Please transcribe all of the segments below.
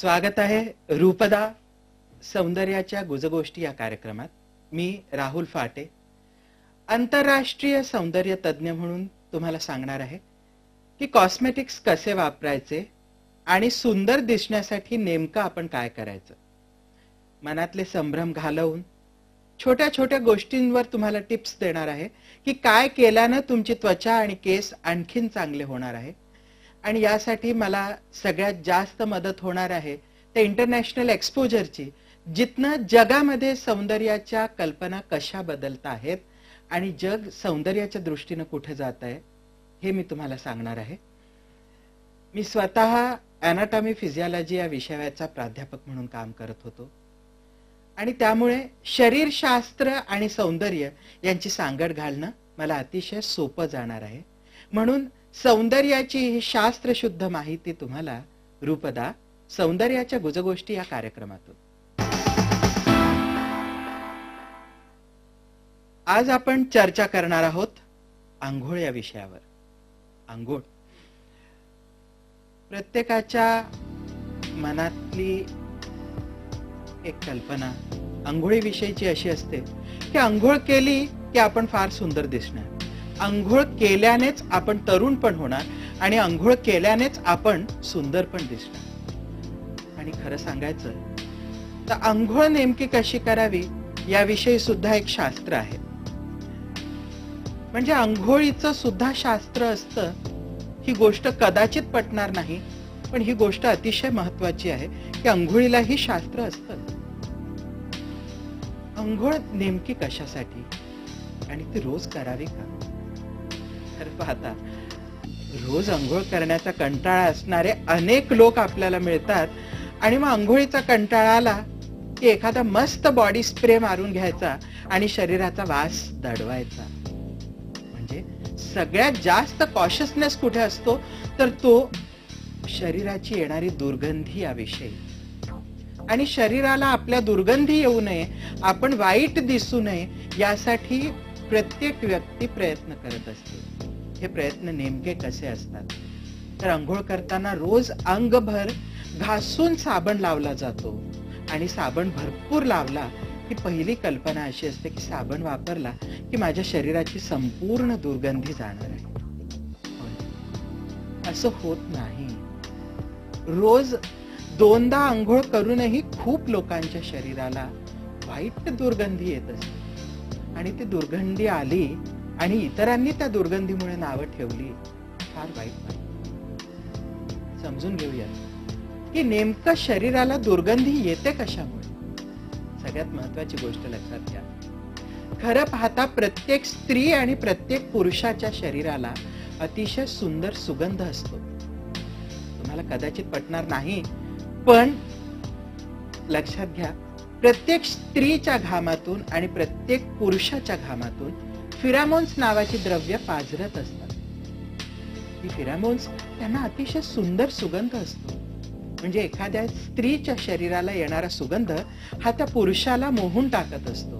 स्वागत आहे रूपदा सौंदर्याच्या गुजगोष्टी या कार्यक्रमात. मी राहुल फाटे आंतरराष्ट्रीय सौंदर्य तज्ञ म्हणून तुम्हाला सांगणार आहे की कॉस्मेटिक्स कसे वापरायचे आणि सुंदर दिसण्यासाठी नेमकं आपण काय करायचं. मनातले संभ्रम घालवून छोट्या छोट्या गोष्टींवर तुम्हाला टिप्स देणार आहे की काय केल्यानं तुमची त्वचा आणि केस आणखीन चांगले होणार आहे. आणि यासाठी मला सगळ्यात जास्त मदत होणार आहे ते इंटरनॅशनल एक्सपोजरची, जिथनं जगामध्ये सौंदर्याच्या कल्पना कशा बदलत आहेत आणि जग सौंदर्याच्या दृष्टीने कुठे जात आहे हे मी तुम्हाला सांगणार आहे. मी स्वतः ॲनाटॉमी फिजियोलॉजी या विषयाचा प्राध्यापक म्हणून काम करत होतो आणि त्यामुळे शरीरशास्त्र आणि सौंदर्य यांची सांगड घालणं मला अतिशय सोपं जाणार आहे. म्हणून सौंदर्याची ही शास्त्रशुद्ध माहिती तुम्हाला रूपदा सौंदर्याच्या गुजगोष्टी या कार्यक्रमातून. आज आपण चर्चा करणार आहोत आंघोळ या विषयावर. आंघोळ प्रत्येकाच्या मनातली एक कल्पना आंघोळीविषयीची अशी असते की आंघोळ केली की आपण फार सुंदर दिसणार, आंघोळ केल्यानेच आपण तरुण पण होणार आणि आंघोळ केल्यानेच आपण सुंदर पण दिसणार. आणि खरं सांगायचं तर आंघोळ नेमकी कशी करावी याविषयी सुद्धा एक शास्त्र आहे. म्हणजे आंघोळीचं सुद्धा शास्त्र असतं. ही गोष्ट कदाचित पटणार नाही, पण ही गोष्ट अतिशय महत्वाची आहे की आंघोळीलाही शास्त्र असतं. आंघोळ नेमकी कशासाठी आणि ती रोज करावी का? तर पाहता, रोज आंघोळ करण्याचा कंटाळा असणारे अनेक लोक आपल्याला मिळतात आणि मग आंघोळीचा कंटाळा आला की एखादा मस्त बॉडी स्प्रे मारून घ्यायचा आणि शरीराचा वास दडवायचा. म्हणजे सगळ्यात जास्त कॉशियसनेस कुठे असतो तर तो शरीराची येणारी दुर्गंधी याविषयी. आणि शरीराला आपल्या दुर्गंधी येऊ नये, आपण वाईट दिसू नये यासाठी प्रत्येक व्यक्ती प्रयत्न करत असते. हे प्रयत्न नेमके कसे असतात तर अंघोळ करताना रोज अंगभर घासून साबण लावला जातो आणि साबण भरपूर लावला की पहिली कल्पना अशी असते की साबण वापरला की माझ्या शरीराची संपूर्ण दुर्गंधी जाणार आहे. असं होत नाही. रोज दोनदा अंघोळ करूनही खूप लोकांच्या शरीराला वाईट दुर्गंधी येत असते आणि ती दुर्गंधी आली आणि इतरांनी त्या दुर्गंधीमुळे नावं ठेवली, फार वाईट वाटतं. समजून घेऊया की नेमकं शरीराला दुर्गंधी येते कशामुळे. सगळ्यात महत्वाची गोष्ट लक्षात घ्या. खरं पाहता प्रत्येक स्त्री आणि प्रत्येक पुरुषाच्या शरीराला अतिशय सुंदर सुगंध असतो. तुम्हाला कदाचित पटणार नाही, पण लक्षात घ्या, प्रत्येक स्त्रीच्या घामातून आणि प्रत्येक पुरुषाच्या घामातून फिरामोन्स नावाची द्रव्य पाझरत असतात. ही फिरामोन्स त्यांना अतिशय सुंदर सुगंध असतो. म्हणजे एखाद्या स्त्रीच्या शरीराला येणारा सुगंध हा त्या पुरुषाला मोहून टाकत असतो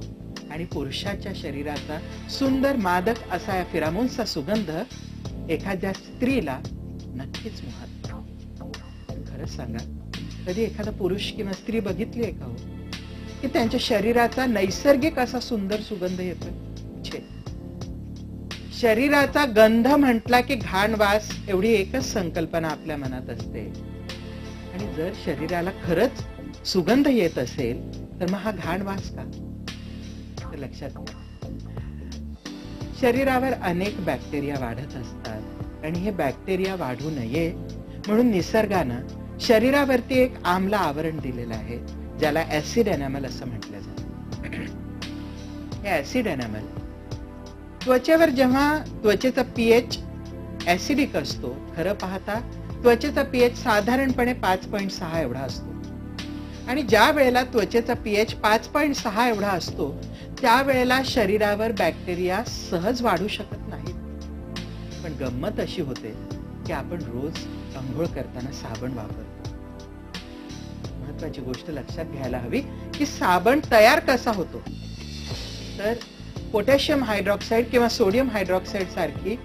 आणि पुरुषाच्या शरीराचा सुंदर मादक असा या फिरामोन्सचा सुगंध एखाद्या स्त्रीला नक्कीच मोहतो. खरंच सांगा, कधी एखादा पुरुष किंवा स्त्री बघितली आहे का हो की त्यांच्या शरीराचा नैसर्गिक असा सुंदर सुगंध येतोय? शरीराचा गंध म्हटला की घाण वास एवढी एकच संकल्पना आपल्या मनात असते. आणि जर शरीराला खरंच सुगंध येत असेल तर मग हा घाण वास का? तर लक्षात घ्या, शरीरावर अनेक बॅक्टेरिया वाढत असतात आणि हे बॅक्टेरिया वाढू नये म्हणून निसर्गानं शरीरावरती एक आम्ल आवरण दिलेलं आहे ज्याला ऍसिड एनामल असं म्हटलं जातं. हे ऍसिड एनामल त्वचेवर जेव्हा त्वचेचा पीएच ऍसिडिक असतो, खरं पाहता त्वचेचा पीएच साधारणपणे 5.6 एवढा असतो आणि ज्या वेळेला त्वचेचा पीएच 5.6 एवढा असतो त्यावेळेला शरीरावर बॅक्टेरिया सहज वाढू शकत नाहीत. पण गंमत अशी होते की आपण रोज अंघोळ करताना साबण वापरतो. महत्वाची गोष्ट लक्षात घ्यायला हवी की साबण तयार कसा होतो तर पोटॅशियम हायड्रॉक्साईड किंवा सोडियम हायड्रॉक्साईड सारखी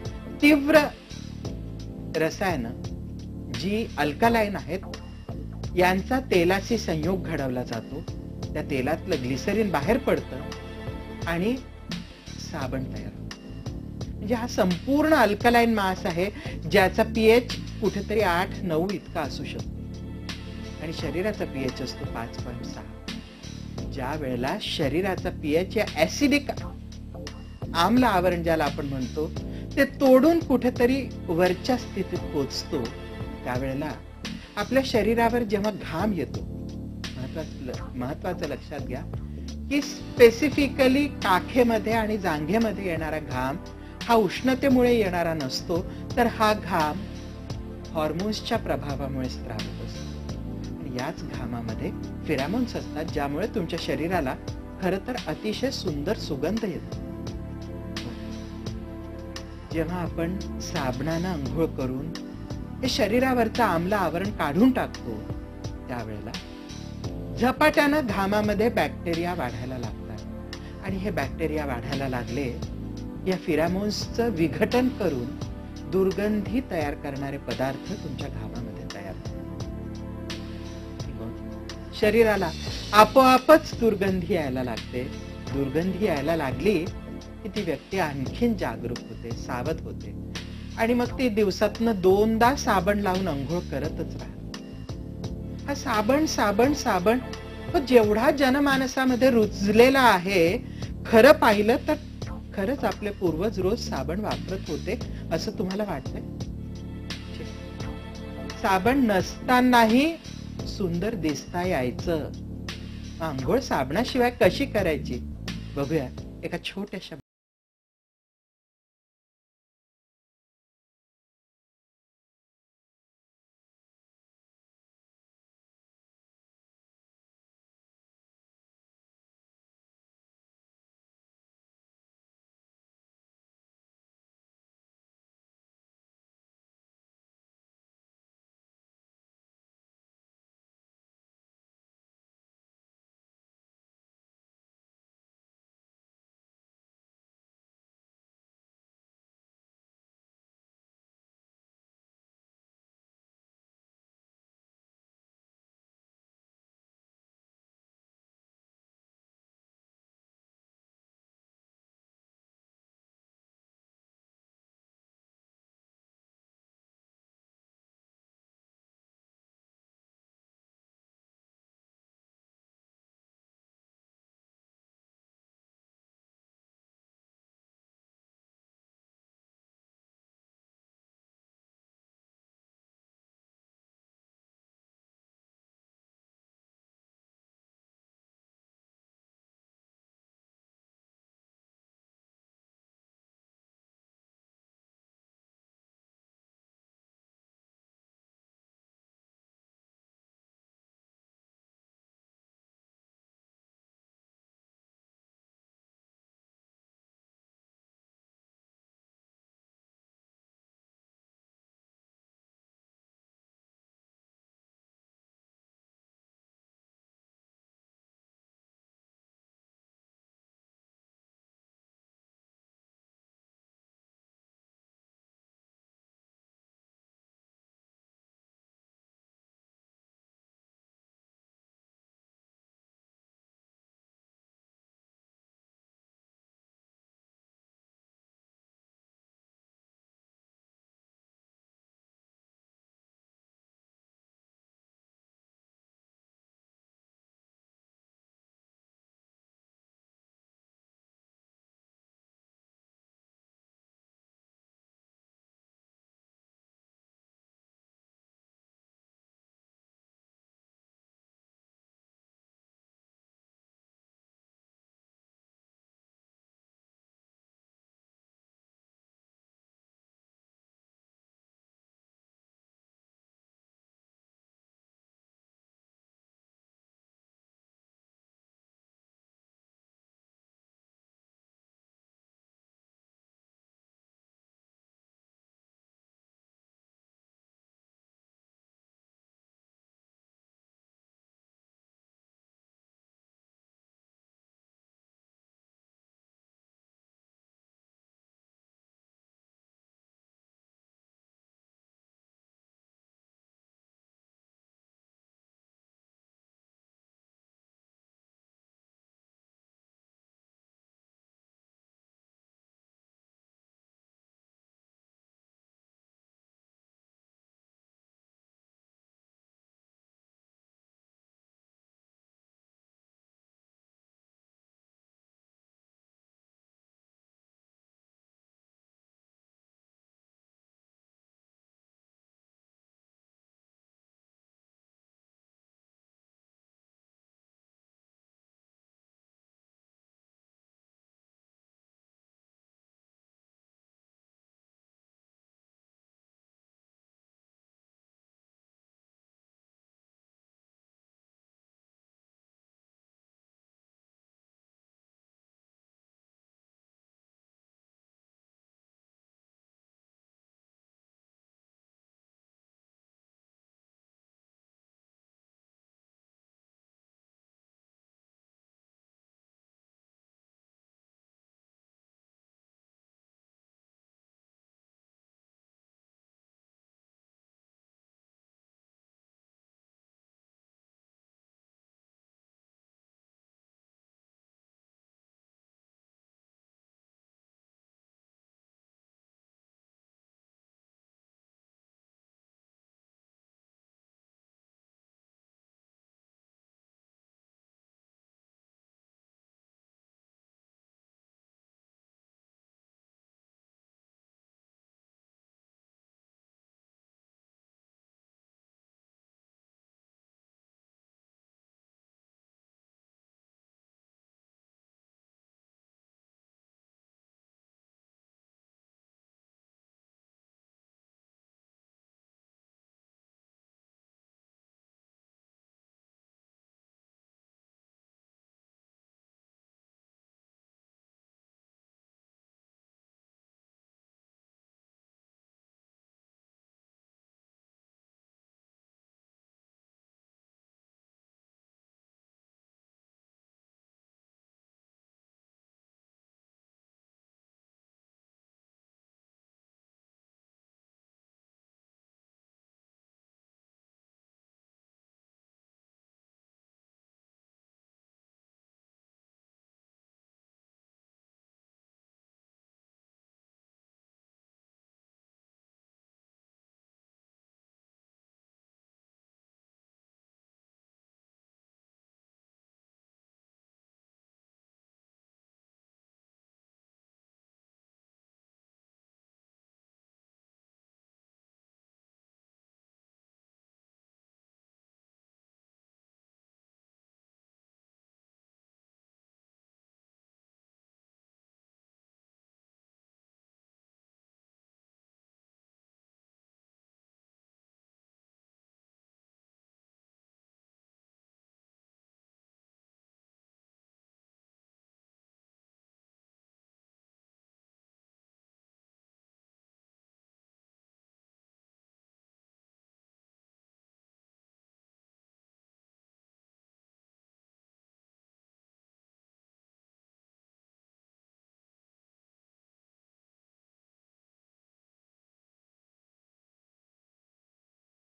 तीव्र रसायनं जी अल्कलाईन आहेत यांचा तेलाशी संयोग घडवला जातो. त्या तेलातलं ग्लिसरीन बाहेर पडतं आणि साबण तयार होतो. म्हणजे हा संपूर्ण अल्कलाईन मास आहे, ज्याचा पीएच कुठेतरी 8-9 इतका असू शकतो आणि शरीराचा पीएच असतो 5.6. ज्या वेळेला शरीराचा पीएच या ऍसिडिक आम्ल आवरण ज्याला आपण म्हणतो ते तोडून कुठेतरी वरच्या स्थितीत पोहोचतो, त्यावेळेला आपल्या शरीरावर जेव्हा घाम येतो, महत्वाचं लक्षात घ्या की स्पेसिफिकली काखेमध्ये आणि जांघेमध्ये येणारा घाम हा उष्णतेमुळे येणारा नसतो, तर हा घाम हॉर्मोन्सच्या प्रभावामुळे स्रावित असतो. याच घामामध्ये फिरामोन्स असतात, ज्यामुळे तुमच्या शरीराला खरं तर अतिशय सुंदर सुगंध येतो. जेव्हा आपण साबणानं अंघोळ करून हे शरीरावरचं आम्ल आवरण काढून टाकतो, त्यावेळेला झपाट्यानं घामामध्ये बॅक्टेरिया वाढायला लागतात आणि हे बॅक्टेरिया वाढायला लागले या फिरामोन्सचं विघटन करून दुर्गंधी तयार करणारे पदार्थ तुमच्या घामामध्ये तयार होतात. शरीराला आपोआपच दुर्गंधी यायला लागते. दुर्गंधी यायला लागली की ती व्यक्ती आणखीन जागरूक होते, सावध होते आणि मग ती दिवसातनं 2दा साबण लावून अंघोळ करतच राहते. हा साबण साबण साबण जेवढा जनमानसामध्ये रुजलेला आहे, खरं पाहिलं तर खरंच आपले पूर्वज रोज साबण वापरत होते असं तुम्हाला वाटतंय? साबण नसतानाही सुंदर दिसता यायचं. अंघोळ साबणाशिवाय कशी करायची बघूया एका छोट्याशा